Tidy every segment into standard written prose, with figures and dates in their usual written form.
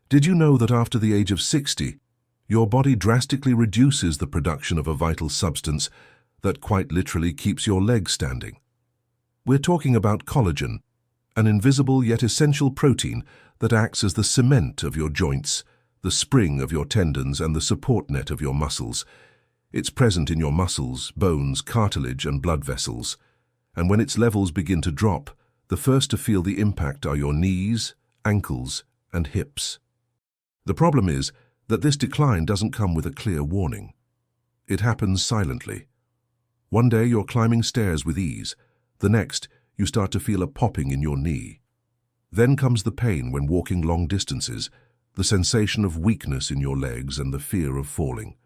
Did you know that after the age of 60, your body drastically reduces the production of a vital substance that quite literally keeps your legs standing? We're talking about collagen, an invisible yet essential protein that acts as the cement of your joints, the spring of your tendons, and the support net of your muscles. It's present in your muscles, bones, cartilage, and blood vessels. And when its levels begin to drop, the first to feel the impact are your knees, ankles, and hips. The problem is that this decline doesn't come with a clear warning. It happens silently. One day you're climbing stairs with ease. The next, you start to feel a popping in your knee. Then comes the pain when walking long distances, the sensation of weakness in your legs, and the fear of falling.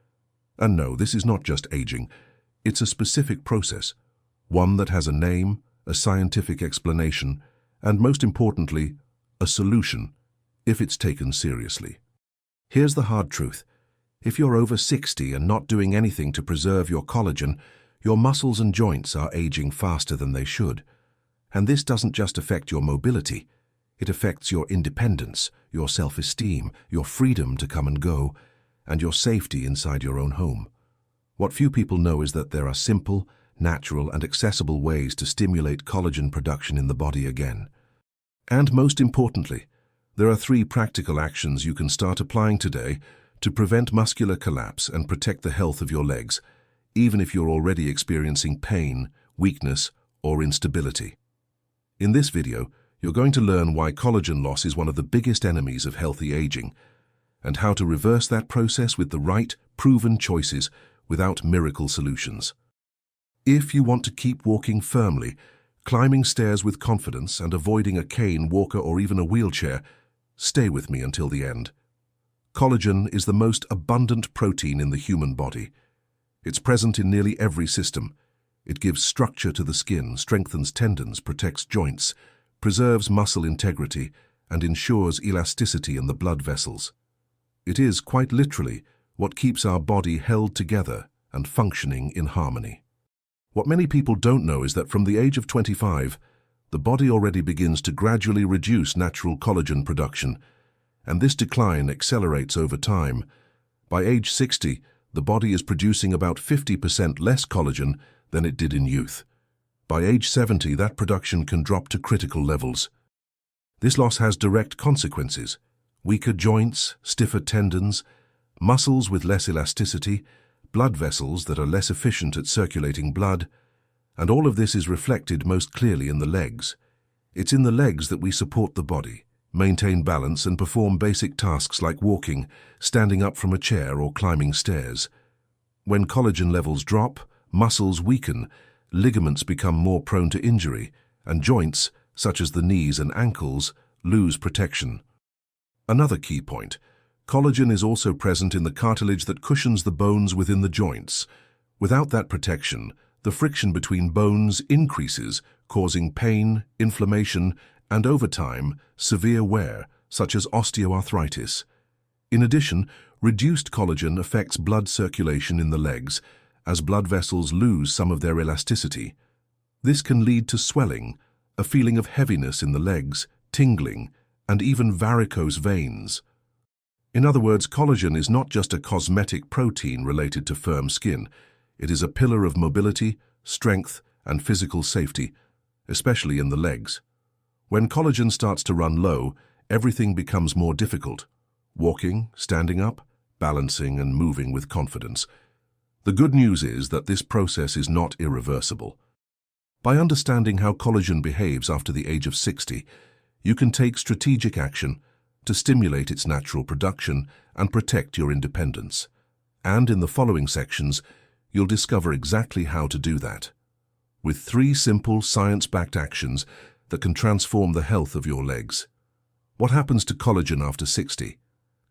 And no, this is not just aging. It's a specific process, one that has a name, a scientific explanation, and most importantly, a solution, if it's taken seriously. Here's the hard truth. If you're over 60 and not doing anything to preserve your collagen, your muscles and joints are aging faster than they should. And this doesn't just affect your mobility. It affects your independence, your self-esteem, your freedom to come and go, and your safety inside your own home. What few people know is that there are simple, natural, and accessible ways to stimulate collagen production in the body again. And most importantly, there are 3 practical actions you can start applying today to prevent muscular collapse and protect the health of your legs, even if you're already experiencing pain, weakness, or instability. In this video, you're going to learn why collagen loss is one of the biggest enemies of healthy aging, and how to reverse that process with the right, proven choices without miracle solutions. If you want to keep walking firmly, climbing stairs with confidence, and avoiding a cane, walker, or even a wheelchair, stay with me until the end. Collagen is the most abundant protein in the human body. It's present in nearly every system. It gives structure to the skin, strengthens tendons, protects joints, preserves muscle integrity, and ensures elasticity in the blood vessels. It is, quite literally, what keeps our body held together and functioning in harmony. What many people don't know is that from the age of 25, the body already begins to gradually reduce natural collagen production, and this decline accelerates over time. By age 60, the body is producing about 50% less collagen than it did in youth. By age 70, that production can drop to critical levels. This loss has direct consequences: weaker joints, stiffer tendons, muscles with less elasticity, blood vessels that are less efficient at circulating blood, and all of this is reflected most clearly in the legs. It's in the legs that we support the body, maintain balance, and perform basic tasks like walking, standing up from a chair, or climbing stairs. When collagen levels drop, muscles weaken, ligaments become more prone to injury, and joints, such as the knees and ankles, lose protection. Another key point: collagen is also present in the cartilage that cushions the bones within the joints. Without that protection, the friction between bones increases, causing pain, inflammation, and over time, severe wear, such as osteoarthritis. In addition, reduced collagen affects blood circulation in the legs, as blood vessels lose some of their elasticity. This can lead to swelling, a feeling of heaviness in the legs, tingling, and even varicose veins. In other words, collagen is not just a cosmetic protein related to firm skin. It is a pillar of mobility, strength, and physical safety, especially in the legs. When collagen starts to run low, everything becomes more difficult: walking, standing up, balancing, and moving with confidence. The good news is that this process is not irreversible. By understanding how collagen behaves after the age of 60, you can take strategic action to stimulate its natural production and protect your independence. And in the following sections, you'll discover exactly how to do that, with 3 simple, science-backed actions that can transform the health of your legs. What happens to collagen after 60?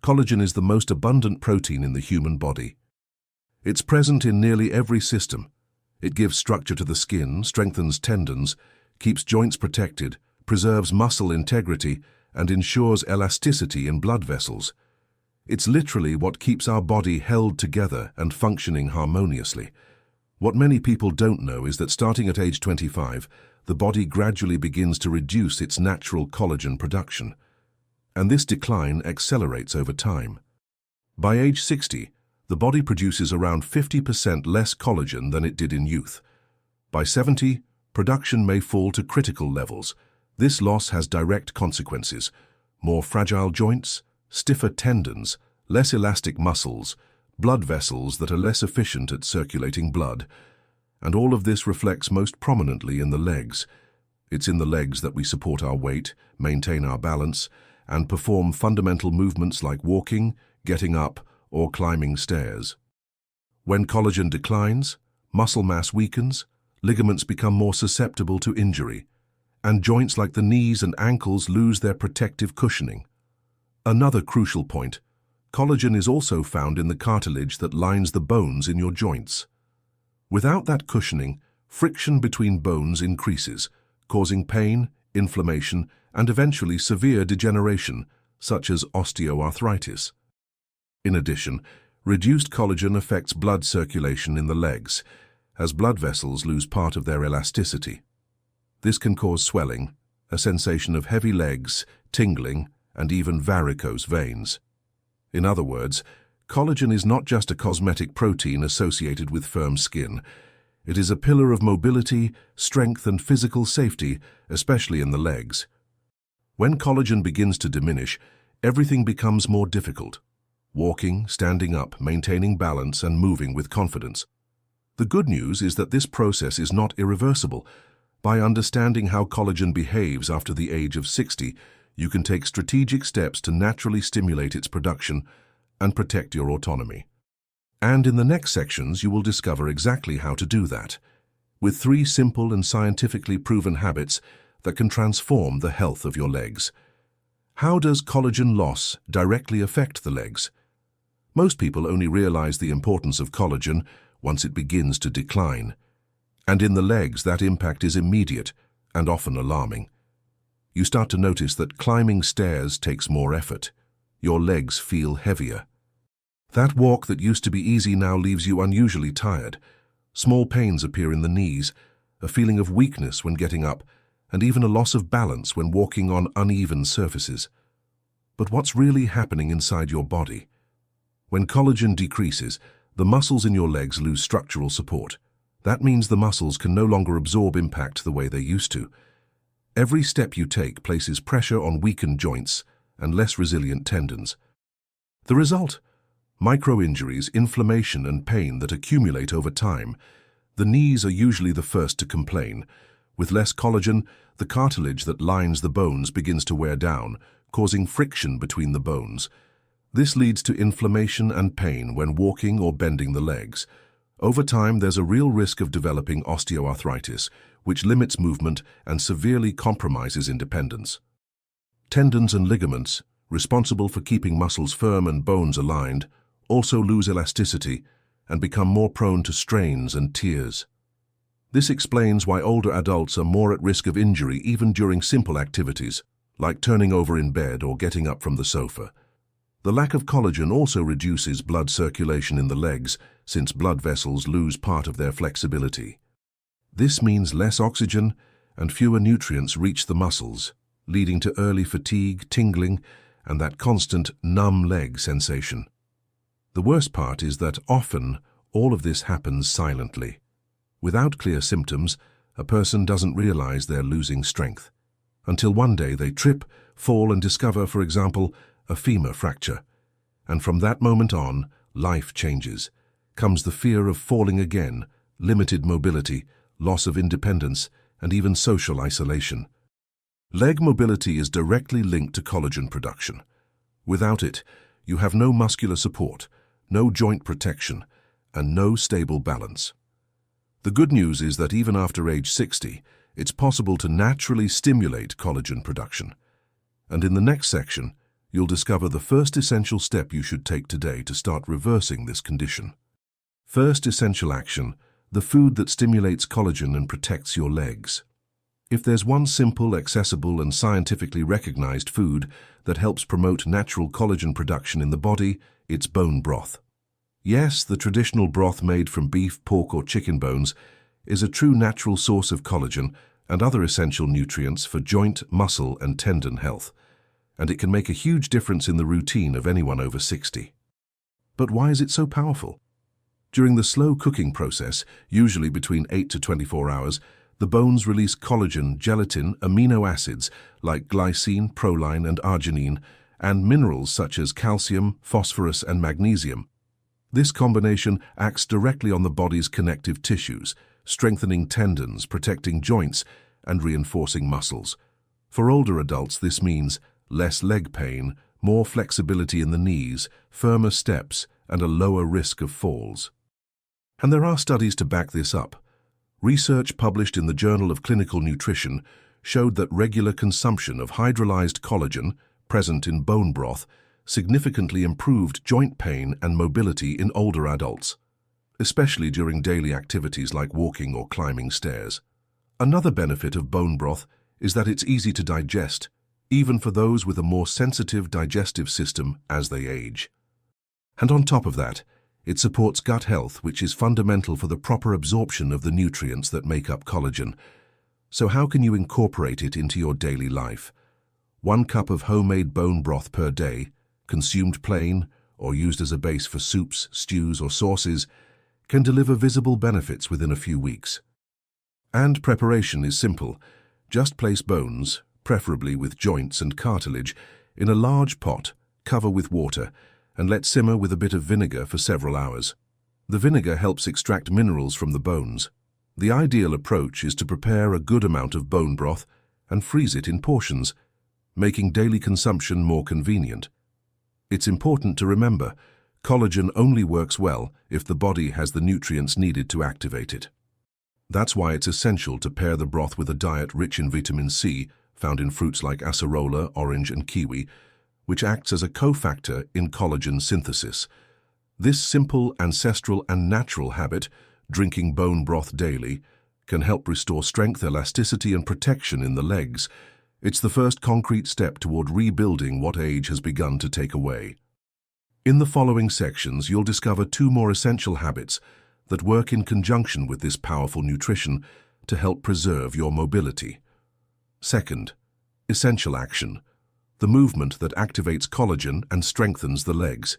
Collagen is the most abundant protein in the human body. It's present in nearly every system. It gives structure to the skin, strengthens tendons, keeps joints protected, preserves muscle integrity, and ensures elasticity in blood vessels. It's literally what keeps our body held together and functioning harmoniously. What many people don't know is that starting at age 25, the body gradually begins to reduce its natural collagen production. and this decline accelerates over time. By age 60, the body produces around 50% less collagen than it did in youth. By 70, production may fall to critical levels. This loss has direct consequences: more fragile joints, stiffer tendons, less elastic muscles, blood vessels that are less efficient at circulating blood. And all of this reflects most prominently in the legs. It's in the legs that we support our weight, maintain our balance, and perform fundamental movements like walking, getting up, or climbing stairs. When collagen declines, muscle mass weakens, ligaments become more susceptible to injury, and joints like the knees and ankles lose their protective cushioning. Another crucial point: collagen is also found in the cartilage that lines the bones in your joints. Without that cushioning, friction between bones increases, causing pain, inflammation, and eventually severe degeneration, such as osteoarthritis. In addition, reduced collagen affects blood circulation in the legs, as blood vessels lose part of their elasticity. This can cause swelling, a sensation of heavy legs, tingling, and even varicose veins. In other words, collagen is not just a cosmetic protein associated with firm skin. It is a pillar of mobility, strength, and physical safety, especially in the legs. When collagen begins to diminish, everything becomes more difficult: walking, standing up, maintaining balance, and moving with confidence. The good news is that this process is not irreversible. By understanding how collagen behaves after the age of 60, you can take strategic steps to naturally stimulate its production and protect your autonomy. And in the next sections, you will discover exactly how to do that, with 3 simple and scientifically proven habits that can transform the health of your legs. How does collagen loss directly affect the legs? Most people only realize the importance of collagen once it begins to decline. And in the legs, that impact is immediate and often alarming. You start to notice that climbing stairs takes more effort. Your legs feel heavier. That walk that used to be easy now leaves you unusually tired. Small pains appear in the knees, a feeling of weakness when getting up, and even a loss of balance when walking on uneven surfaces. But what's really happening inside your body? When collagen decreases, the muscles in your legs lose structural support. That means the muscles can no longer absorb impact the way they used to. Every step you take places pressure on weakened joints and less resilient tendons. The result? Micro-injuries, inflammation, and pain that accumulate over time. The knees are usually the first to complain. With less collagen, the cartilage that lines the bones begins to wear down, causing friction between the bones. This leads to inflammation and pain when walking or bending the legs. Over time, there's a real risk of developing osteoarthritis, which limits movement and severely compromises independence. Tendons and ligaments, responsible for keeping muscles firm and bones aligned, also lose elasticity and become more prone to strains and tears. This explains why older adults are more at risk of injury even during simple activities, like turning over in bed or getting up from the sofa. The lack of collagen also reduces blood circulation in the legs, since blood vessels lose part of their flexibility. This means less oxygen and fewer nutrients reach the muscles, leading to early fatigue, tingling, and that constant numb leg sensation. The worst part is that often all of this happens silently. Without clear symptoms, a person doesn't realize they're losing strength, until one day they trip, fall, and discover, for example, a femur fracture. And from that moment on, life changes. Comes the fear of falling again, limited mobility, loss of independence, and even social isolation. Leg mobility is directly linked to collagen production. Without it, you have no muscular support, no joint protection, and no stable balance. The good news is that even after age 60, it's possible to naturally stimulate collagen production. And in the next section, you'll discover the first essential step you should take today to start reversing this condition. First essential action: the food that stimulates collagen and protects your legs. If there's one simple, accessible, and scientifically recognized food that helps promote natural collagen production in the body, it's bone broth. Yes, the traditional broth made from beef, pork, or chicken bones is a true natural source of collagen and other essential nutrients for joint, muscle, and tendon health. and it can make a huge difference in the routine of anyone over 60. But why is it so powerful? During the slow cooking process, usually between 8 to 24 hours, the bones release collagen, gelatin, amino acids like glycine, proline, and arginine, and minerals such as calcium, phosphorus, and magnesium. This combination acts directly on the body's connective tissues, strengthening tendons, protecting joints, and reinforcing muscles. For older adults, this means less leg pain, more flexibility in the knees, firmer steps, and a lower risk of falls. And there are studies to back this up. Research published in the Journal of Clinical Nutrition showed that regular consumption of hydrolyzed collagen, present in bone broth, significantly improved joint pain and mobility in older adults, especially during daily activities like walking or climbing stairs. Another benefit of bone broth is that it's easy to digest, even for those with a more sensitive digestive system as they age. And on top of that, it supports gut health, which is fundamental for the proper absorption of the nutrients that make up collagen. So how can you incorporate it into your daily life? 1 cup of homemade bone broth per day, consumed plain or used as a base for soups, stews, or sauces, can deliver visible benefits within a few weeks. And preparation is simple. Just place bones, preferably with joints and cartilage, in a large pot, cover with water, and let simmer with a bit of vinegar for several hours. The vinegar helps extract minerals from the bones. The ideal approach is to prepare a good amount of bone broth and freeze it in portions, making daily consumption more convenient. It's important to remember, collagen only works well if the body has the nutrients needed to activate it. That's why it's essential to pair the broth with a diet rich in vitamin C, found in fruits like acerola, orange, and kiwi, which acts as a cofactor in collagen synthesis. This simple, ancestral, and natural habit, drinking bone broth daily, can help restore strength, elasticity, and protection in the legs. It's the first concrete step toward rebuilding what age has begun to take away. In the following sections, you'll discover 2 more essential habits that work in conjunction with this powerful nutrition to help preserve your mobility. Second, essential action, the movement that activates collagen and strengthens the legs.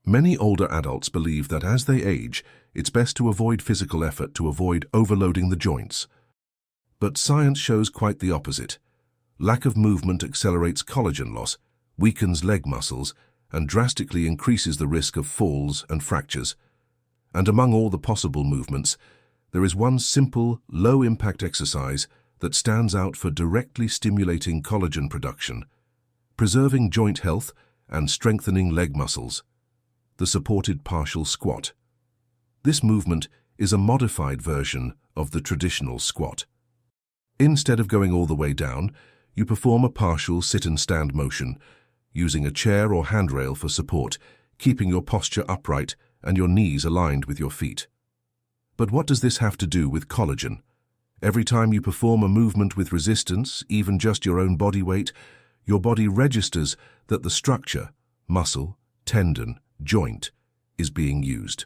Many older adults believe that as they age, it's best to avoid physical effort to avoid overloading the joints. But science shows quite the opposite. Lack of movement accelerates collagen loss, weakens leg muscles, and drastically increases the risk of falls and fractures. And among all the possible movements, there is one simple, low-impact exercise that stands out for directly stimulating collagen production, preserving joint health and strengthening leg muscles: the supported partial squat. This movement is a modified version of the traditional squat. Instead of going all the way down, you perform a partial sit and stand motion, using a chair or handrail for support, keeping your posture upright and your knees aligned with your feet. But what does this have to do with collagen? Every time you perform a movement with resistance, even just your own body weight, your body registers that the structure, muscle, tendon, joint, is being used.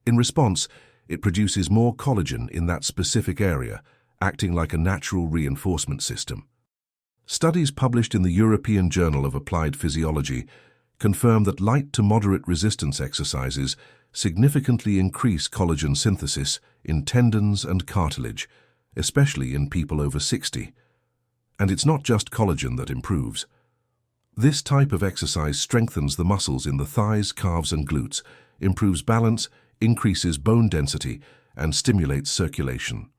In response, it produces more collagen in that specific area, acting like a natural reinforcement system. Studies published in the European Journal of Applied Physiology confirm that light to moderate resistance exercises significantly increase collagen synthesis in tendons and cartilage, especially in people over 60. And it's not just collagen that improves. This type of exercise strengthens the muscles in the thighs, calves, and glutes, improves balance, increases bone density, and stimulates circulation.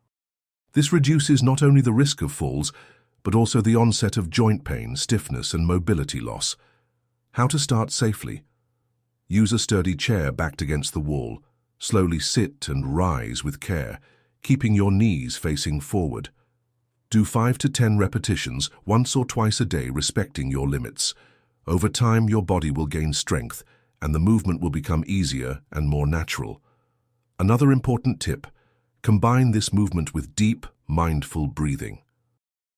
This reduces not only the risk of falls, but also the onset of joint pain, stiffness, and mobility loss. How to start safely? Use a sturdy chair backed against the wall. Slowly sit and rise with care, keeping your knees facing forward. Do 5 to 10 repetitions once or twice a day, respecting your limits. Over time, your body will gain strength, and the movement will become easier and more natural. Another important tip: combine this movement with deep, mindful breathing.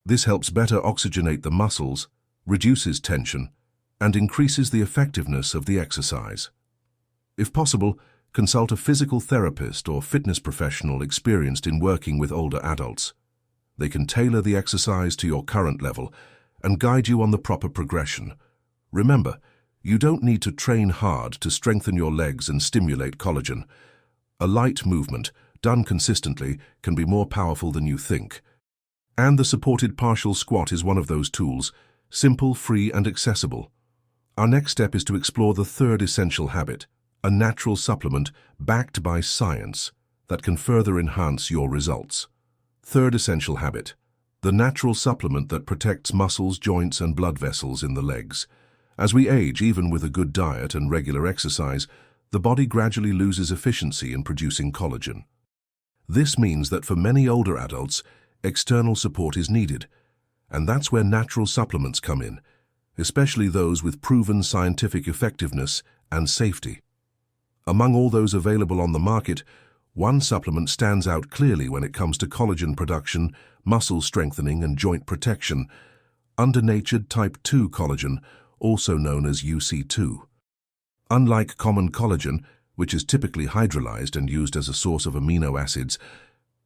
This helps better oxygenate the muscles, reduces tension, and increases the effectiveness of the exercise. If possible, consult a physical therapist or fitness professional experienced in working with older adults. They can tailor the exercise to your current level and guide you on the proper progression. Remember, you don't need to train hard to strengthen your legs and stimulate collagen. A light movement, done consistently, can be more powerful than you think. And the supported partial squat is one of those tools, simple, free, and accessible. Our next step is to explore the third essential habit, a natural supplement backed by science that can further enhance your results. Third essential habit, the natural supplement that protects muscles, joints, and blood vessels in the legs. As we age, even with a good diet and regular exercise, the body gradually loses efficiency in producing collagen. This means that for many older adults, external support is needed, and that's where natural supplements come in, especially those with proven scientific effectiveness and safety. Among all those available on the market, one supplement stands out clearly when it comes to collagen production, muscle strengthening, and joint protection: undernatured type 2 collagen, also known as UC2. Unlike common collagen, which is typically hydrolyzed and used as a source of amino acids,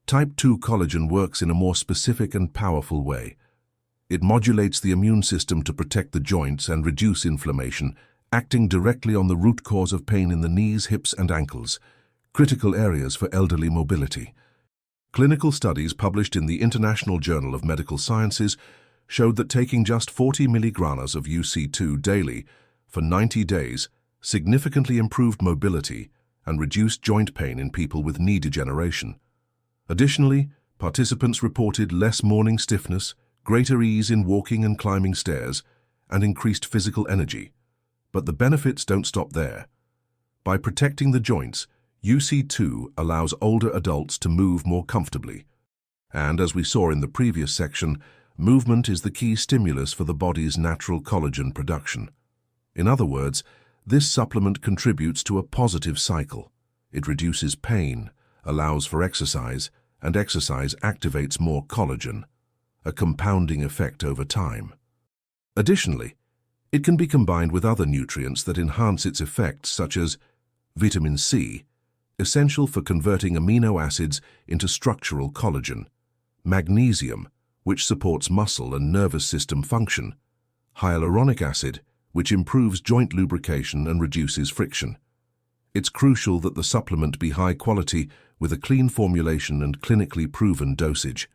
type 2 collagen works in a more specific and powerful way. It modulates the immune system to protect the joints and reduce inflammation, acting directly on the root cause of pain in the knees, hips, and ankles, critical areas for elderly mobility. Clinical studies published in the International Journal of Medical Sciences showed that taking just 40 milligrams of UC2 daily for 90 days significantly improved mobility and reduced joint pain in people with knee degeneration. Additionally, participants reported less morning stiffness, greater ease in walking and climbing stairs, and increased physical energy. But the benefits don't stop there. By protecting the joints, UC2 allows older adults to move more comfortably. And as we saw in the previous section, movement is the key stimulus for the body's natural collagen production. In other words, this supplement contributes to a positive cycle. It reduces pain, allows for exercise, and exercise activates more collagen, a compounding effect over time. Additionally, it can be combined with other nutrients that enhance its effects, such as vitamin C, essential for converting amino acids into structural collagen, magnesium, which supports muscle and nervous system function, hyaluronic acid, which improves joint lubrication and reduces friction. It's crucial that the supplement be high quality with a clean formulation and clinically proven dosage.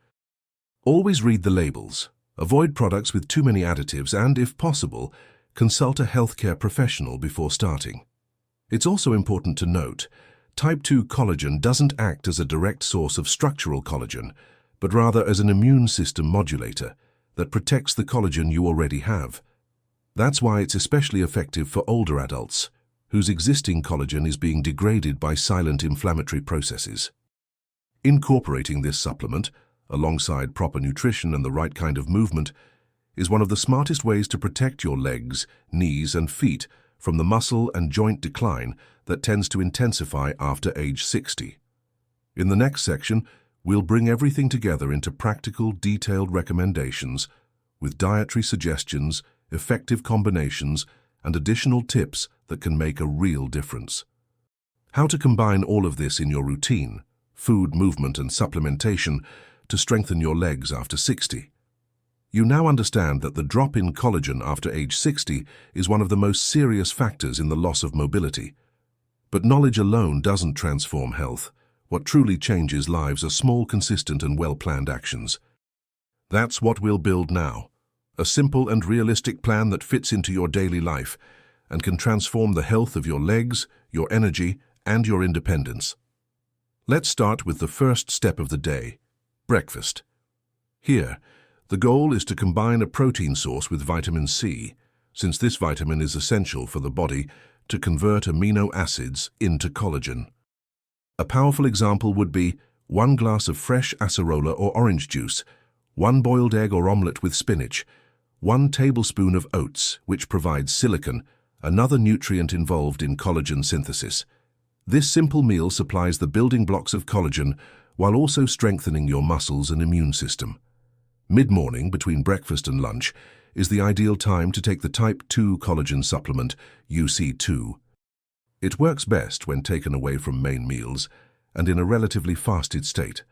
Always read the labels. Avoid products with too many additives and, if possible, consult a healthcare professional before starting. It's also important to note, type 2 collagen doesn't act as a direct source of structural collagen, but rather as an immune system modulator that protects the collagen you already have. That's why it's especially effective for older adults, whose existing collagen is being degraded by silent inflammatory processes. Incorporating this supplement, alongside proper nutrition and the right kind of movement, is one of the smartest ways to protect your legs, knees, and feet from the muscle and joint decline that tends to intensify after age 60. In the next section, we'll bring everything together into practical, detailed recommendations with dietary suggestions, effective combinations, and additional tips that can make a real difference. How to combine all of this in your routine, food, movement, and supplementation to strengthen your legs after 60. You now understand that the drop in collagen after age 60 is one of the most serious factors in the loss of mobility. But knowledge alone doesn't transform health. What truly changes lives are small, consistent, and well-planned actions. That's what we'll build now. A simple and realistic plan that fits into your daily life and can transform the health of your legs, your energy, and your independence. Let's start with the first step of the day, breakfast. Here, the goal is to combine a protein source with vitamin C, since this vitamin is essential for the body to convert amino acids into collagen. A powerful example would be 1 glass of fresh acerola or orange juice, 1 boiled egg or omelette with spinach, 1 tablespoon of oats, which provides silicon, another nutrient involved in collagen synthesis. This simple meal supplies the building blocks of collagen while also strengthening your muscles and immune system. Mid-morning, between breakfast and lunch, is the ideal time to take the type 2 collagen supplement, UC2. It works best when taken away from main meals and in a relatively fasted state,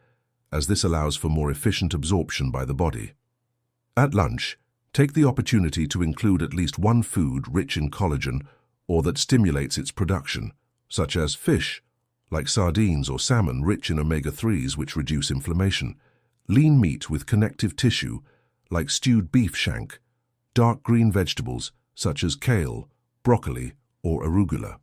as this allows for more efficient absorption by the body. At lunch, Take the opportunity to include at least one food rich in collagen or that stimulates its production, such as fish, like sardines or salmon rich in omega-3s which reduce inflammation, lean meat with connective tissue, like stewed beef shank, dark green vegetables such as kale, broccoli, or arugula.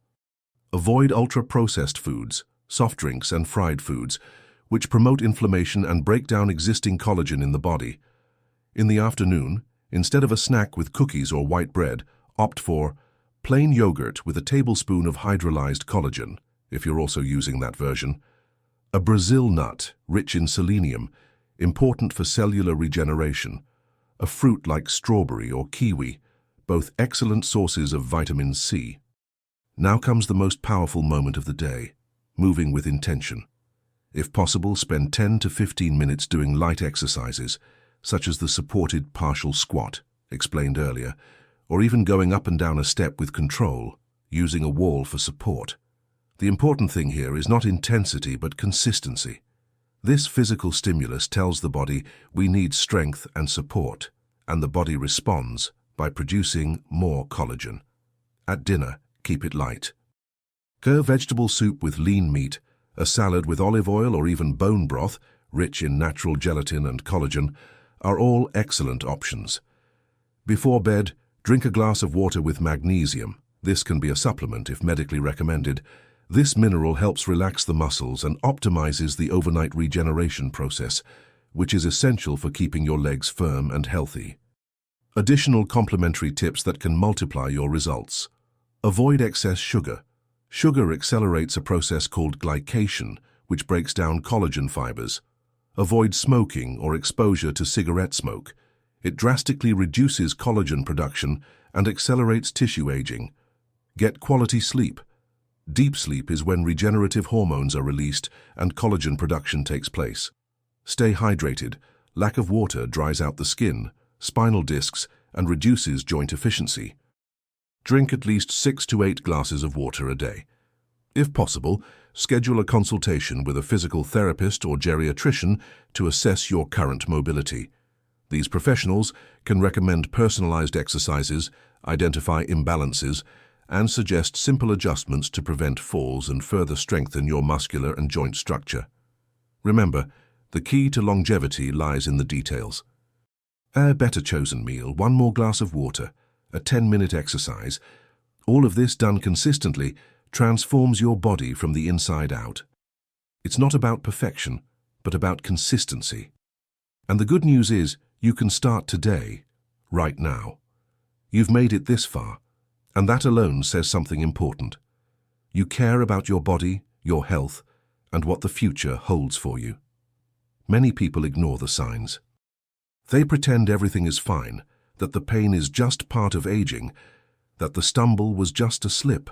Avoid ultra-processed foods, soft drinks, and fried foods, which promote inflammation and break down existing collagen in the body. In the afternoon, instead of a snack with cookies or white bread, opt for plain yogurt with a tablespoon of hydrolyzed collagen, if you're also using that version, a Brazil nut rich in selenium, important for cellular regeneration, a fruit like strawberry or kiwi, both excellent sources of vitamin C. Now comes the most powerful moment of the day, moving with intention. If possible, spend 10 to 15 minutes doing light exercises, such as the supported partial squat, explained earlier, or even going up and down a step with control, using a wall for support. The important thing here is not intensity but consistency. This physical stimulus tells the body we need strength and support, and the body responds by producing more collagen. At dinner, keep it light. Go vegetable soup with lean meat, a salad with olive oil or even bone broth, rich in natural gelatin and collagen, are all excellent options. Before bed, drink a glass of water with magnesium. This can be a supplement if medically recommended. This mineral helps relax the muscles and optimizes the overnight regeneration process, which is essential for keeping your legs firm and healthy. Additional complementary tips that can multiply your results. Avoid excess sugar. Sugar accelerates a process called glycation, which breaks down collagen fibers. Avoid smoking or exposure to cigarette smoke. It drastically reduces collagen production and accelerates tissue aging. Get quality sleep. Deep sleep is when regenerative hormones are released and collagen production takes place. Stay hydrated. Lack of water dries out the skin, spinal discs, and reduces joint efficiency. Drink at least 6 to 8 glasses of water a day. If possible, schedule a consultation with a physical therapist or geriatrician to assess your current mobility. These professionals can recommend personalized exercises, identify imbalances, and suggest simple adjustments to prevent falls and further strengthen your muscular and joint structure. Remember, the key to longevity lies in the details. A better chosen meal, one more glass of water, a 10-minute exercise, all of this done consistently transforms your body from the inside out. It's not about perfection, but about consistency. And the good news is, you can start today, right now. You've made it this far, and that alone says something important. You care about your body, your health, and what the future holds for you. Many people ignore the signs. They pretend everything is fine, that the pain is just part of aging, that the stumble was just a slip.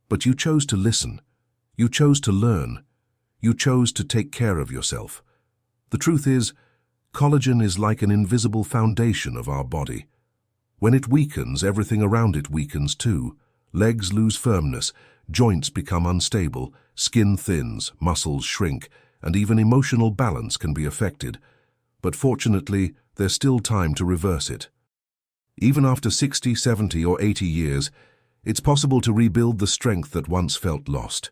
But you chose to listen. You chose to learn. You chose to take care of yourself. The truth is, collagen is like an invisible foundation of our body. When it weakens, everything around it weakens too. Legs lose firmness, joints become unstable, skin thins, muscles shrink, and even emotional balance can be affected. But fortunately, there's still time to reverse it. Even after 60, 70, or 80 years, it's possible to rebuild the strength that once felt lost.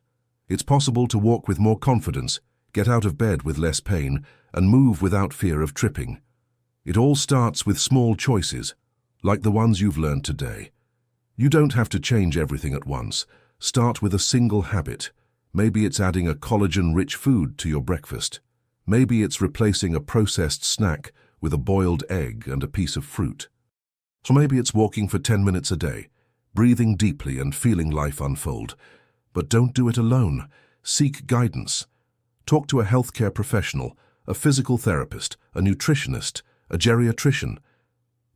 It's possible to walk with more confidence, get out of bed with less pain, and move without fear of tripping. It all starts with small choices, like the ones you've learned today. You don't have to change everything at once. Start with a single habit. Maybe it's adding a collagen-rich food to your breakfast. Maybe it's replacing a processed snack with a boiled egg and a piece of fruit. Or maybe it's walking for 10 minutes a day, breathing deeply and feeling life unfold. But don't do it alone. Seek guidance. Talk to a healthcare professional, a physical therapist, a nutritionist, a geriatrician.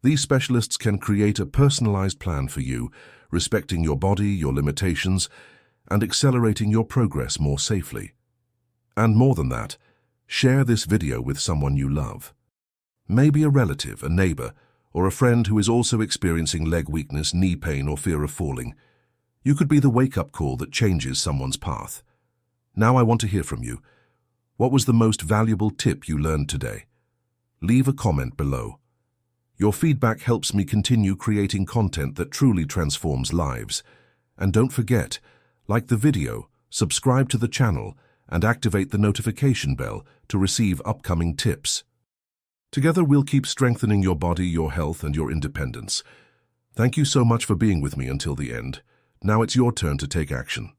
These specialists can create a personalized plan for you, respecting your body, your limitations, and accelerating your progress more safely. And more than that, share this video with someone you love. Maybe a relative, a neighbor, or a friend who is also experiencing leg weakness, knee pain, or fear of falling. You could be the wake-up call that changes someone's path. Now I want to hear from you. What was the most valuable tip you learned today? Leave a comment below. Your feedback helps me continue creating content that truly transforms lives. And don't forget, like the video, subscribe to the channel, and activate the notification bell to receive upcoming tips. Together we'll keep strengthening your body, your health, and your independence. Thank you so much for being with me until the end. Now it's your turn to take action.